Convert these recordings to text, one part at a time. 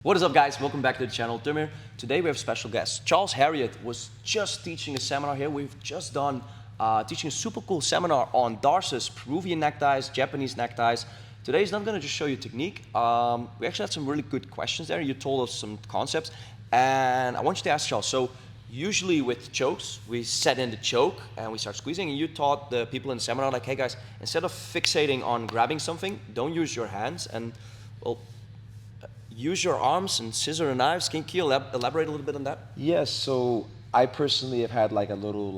What is up, guys? Welcome back to the channel. Tum here. Today we have a special guest. Charles Harriott was just teaching a seminar here. We've just done teaching a super cool seminar on darces, Peruvian neckties, Japanese neckties. Today is not going to just show you technique. We actually had some really good questions there. You told us some concepts, and I want you to ask Charles. So usually with chokes, we set in the choke and we start squeezing, and you taught the people in the seminar like, hey guys, instead of fixating on grabbing something, don't use your hands and, well, use your arms and scissor and knives. Can you elaborate a little bit on that? Yes, so I personally have had like a little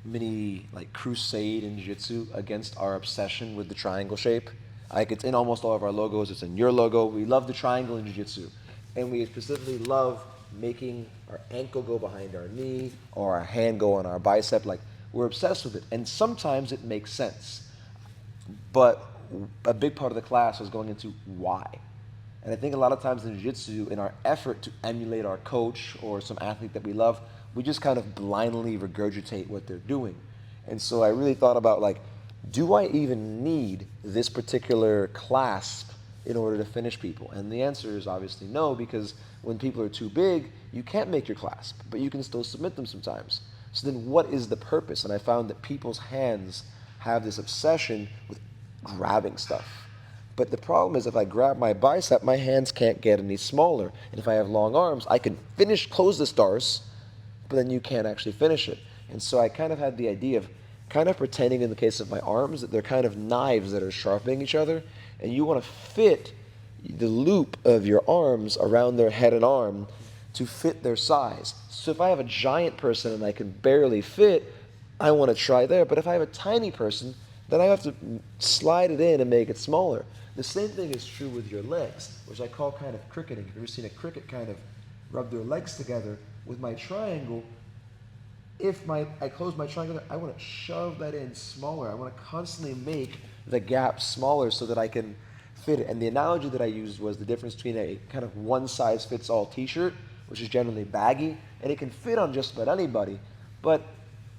mini crusade in jiu-jitsu against our obsession with the triangle shape. Like, it's in almost all of our logos, it's in your logo. We love the triangle in jiu-jitsu. And we specifically love making our ankle go behind our knee or our hand go on our bicep. Like, we're obsessed with it. And sometimes it makes sense. But a big part of the class was going into why. And I think a lot of times in jiu-jitsu, in our effort to emulate our coach or some athlete that we love, we just kind of blindly regurgitate what they're doing. And so I really thought about, like, do I even need this particular clasp in order to finish people? And the answer is obviously no, because when people are too big, you can't make your clasp, but you can still submit them sometimes. So then what is the purpose? And I found that people's hands have this obsession with grabbing stuff. But the problem is, if I grab my bicep, my hands can't get any smaller. And if I have long arms, I can close the stars, but then you can't actually finish it. And so I kind of had the idea of kind of pretending in the case of my arms that they're kind of knives that are sharpening each other, and you want to fit the loop of your arms around their head and arm to fit their size. So if I have a giant person and I can barely fit, I want to try there. But if I have a tiny person, then I have to slide it in and make it smaller. The same thing is true with your legs, which I call kind of cricketing. Have you ever seen a cricket kind of rub their legs together? With my triangle, if I close my triangle, I want to shove that in smaller. I want to constantly make the gap smaller so that I can fit it. And the analogy that I used was the difference between a kind of one-size-fits-all t-shirt, which is generally baggy, and it can fit on just about anybody, but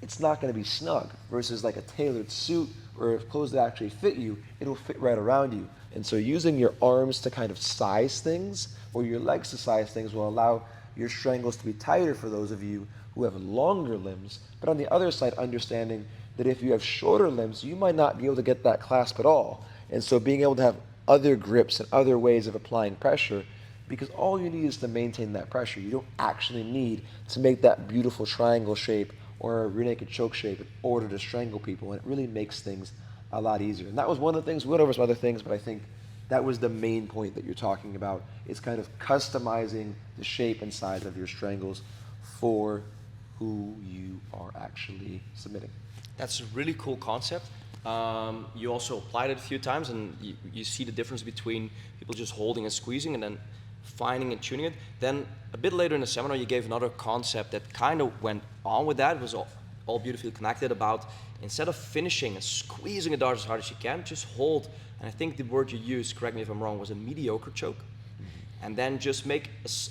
it's not going to be snug, versus like a tailored suit or if clothes that actually fit you, it'll fit right around you. And so using your arms to kind of size things or your legs to size things will allow your strangles to be tighter for those of you who have longer limbs. But on the other side, understanding that if you have shorter limbs, you might not be able to get that clasp at all. And so being able to have other grips and other ways of applying pressure, because all you need is to maintain that pressure. You don't actually need to make that beautiful triangle shape or a rear naked choke shape in order to strangle people, and it really makes things a lot easier. And that was one of the things. We went over some other things, but I think that was the main point that you're talking about. It's kind of customizing the shape and size of your strangles for who you are actually submitting. That's a really cool concept. You also applied it a few times, and you see the difference between people just holding and squeezing and then finding and tuning it. Then a bit later in the seminar, you gave another concept that kind of went on with that. It was all beautifully connected about, instead of finishing and squeezing a dart as hard as you can, just hold. And I think the word you used, correct me if I'm wrong, was a mediocre choke. And then just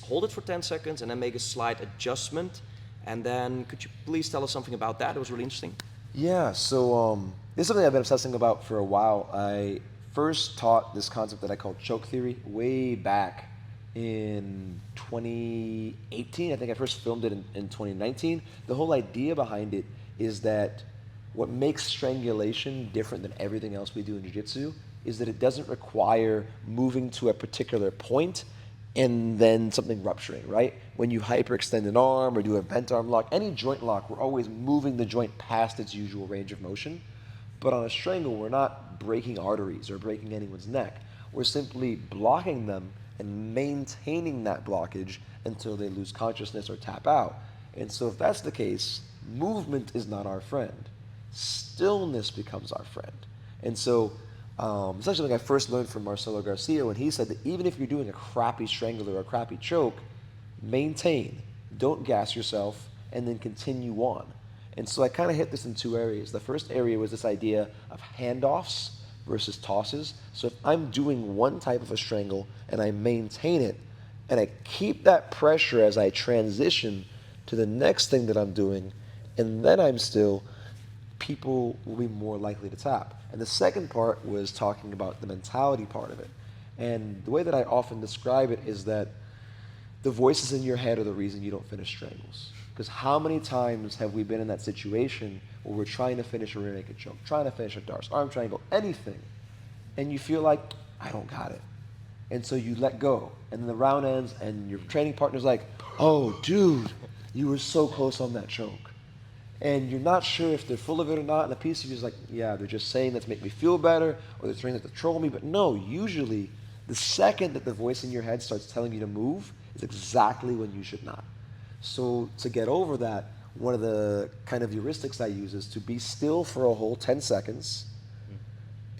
hold it for 10 seconds and then make a slight adjustment. And then could you please tell us something about that? It was really interesting. Yeah, so this is something I've been obsessing about for a while. I first taught this concept that I call choke theory way back in 2018. I think I first filmed it in 2019. The whole idea behind it is that what makes strangulation different than everything else we do in jiu-jitsu is that it doesn't require moving to a particular point and then something rupturing, right? When you hyperextend an arm or do a bent arm lock, any joint lock, we're always moving the joint past its usual range of motion. But on a strangle, we're not breaking arteries or breaking anyone's neck. We're simply blocking them and maintaining that blockage until they lose consciousness or tap out. And so if that's the case, movement is not our friend. Stillness becomes our friend. And so it's actually something I first learned from Marcelo Garcia when he said that even if you're doing a crappy strangler or a crappy choke, maintain, don't gas yourself, and then continue on. And so I kind of hit this in two areas. The first area was this idea of handoffs versus tosses. So if I'm doing one type of a strangle and I maintain it and I keep that pressure as I transition to the next thing that I'm doing, and then I'm still, people will be more likely to tap. And the second part was talking about the mentality part of it. And the way that I often describe it is that the voices in your head are the reason you don't finish strangles. Because how many times have we been in that situation where we're trying to finish a rear naked choke, trying to finish a Darce, arm triangle, anything, and you feel like, I don't got it. And so you let go, and then the round ends, and your training partner's like, oh, dude, you were so close on that choke. And you're not sure if they're full of it or not, and the piece of you is like, yeah, they're just saying that to make me feel better, or they're trying to troll me, but no, usually the second that the voice in your head starts telling you to move is exactly when you should not. So to get over that, one of the kind of heuristics I use is to be still for a whole 10 seconds,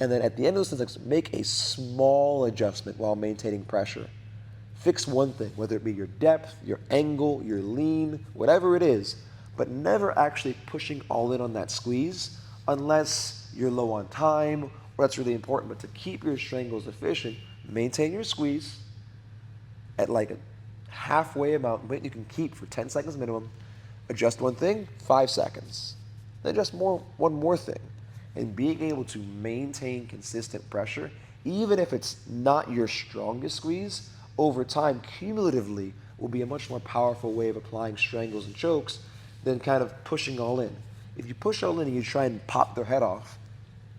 and then at the end of those 10 seconds, make a small adjustment while maintaining pressure. Fix one thing, whether it be your depth, your angle, your lean, whatever it is, but never actually pushing all in on that squeeze unless you're low on time, or that's really important. But to keep your strangles efficient, maintain your squeeze at like a halfway amount you can keep for 10 seconds minimum. Adjust one thing, 5 seconds. Then adjust one more thing. And being able to maintain consistent pressure, even if it's not your strongest squeeze, over time, cumulatively, will be a much more powerful way of applying strangles and chokes than kind of pushing all in. If you push all in and you try and pop their head off,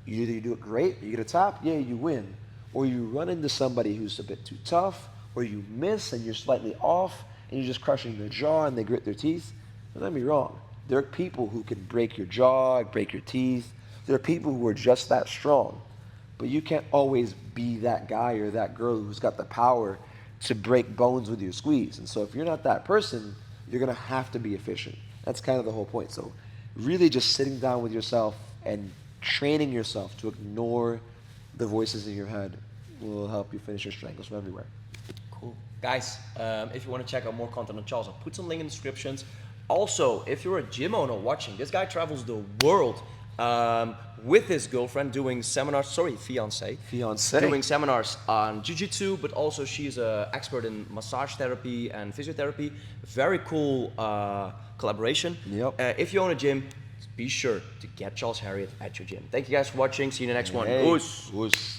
either you do it great, you get a tap, yeah, you win. Or you run into somebody who's a bit too tough, or you miss and you're slightly off, and you're just crushing their jaw and they grit their teeth. Don't get me wrong. There are people who can break your jaw, break your teeth. There are people who are just that strong. But you can't always be that guy or that girl who's got the power to break bones with your squeeze. And so if you're not that person, you're going to have to be efficient. That's kind of the whole point. So really just sitting down with yourself and training yourself to ignore the voices in your head will help you finish your strangles from everywhere. Cool. Guys, if you want to check out more content on Charles, I'll put some link in the descriptions. Also, if you're a gym owner watching, this guy travels the world with his girlfriend doing seminars, fiance, doing seminars on jiu-jitsu, but also she's an expert in massage therapy and physiotherapy. Very cool collaboration. Yep. If you own a gym, be sure to get Charles Harriott at your gym. Thank you guys for watching. See you in the next one. Hey. Oos.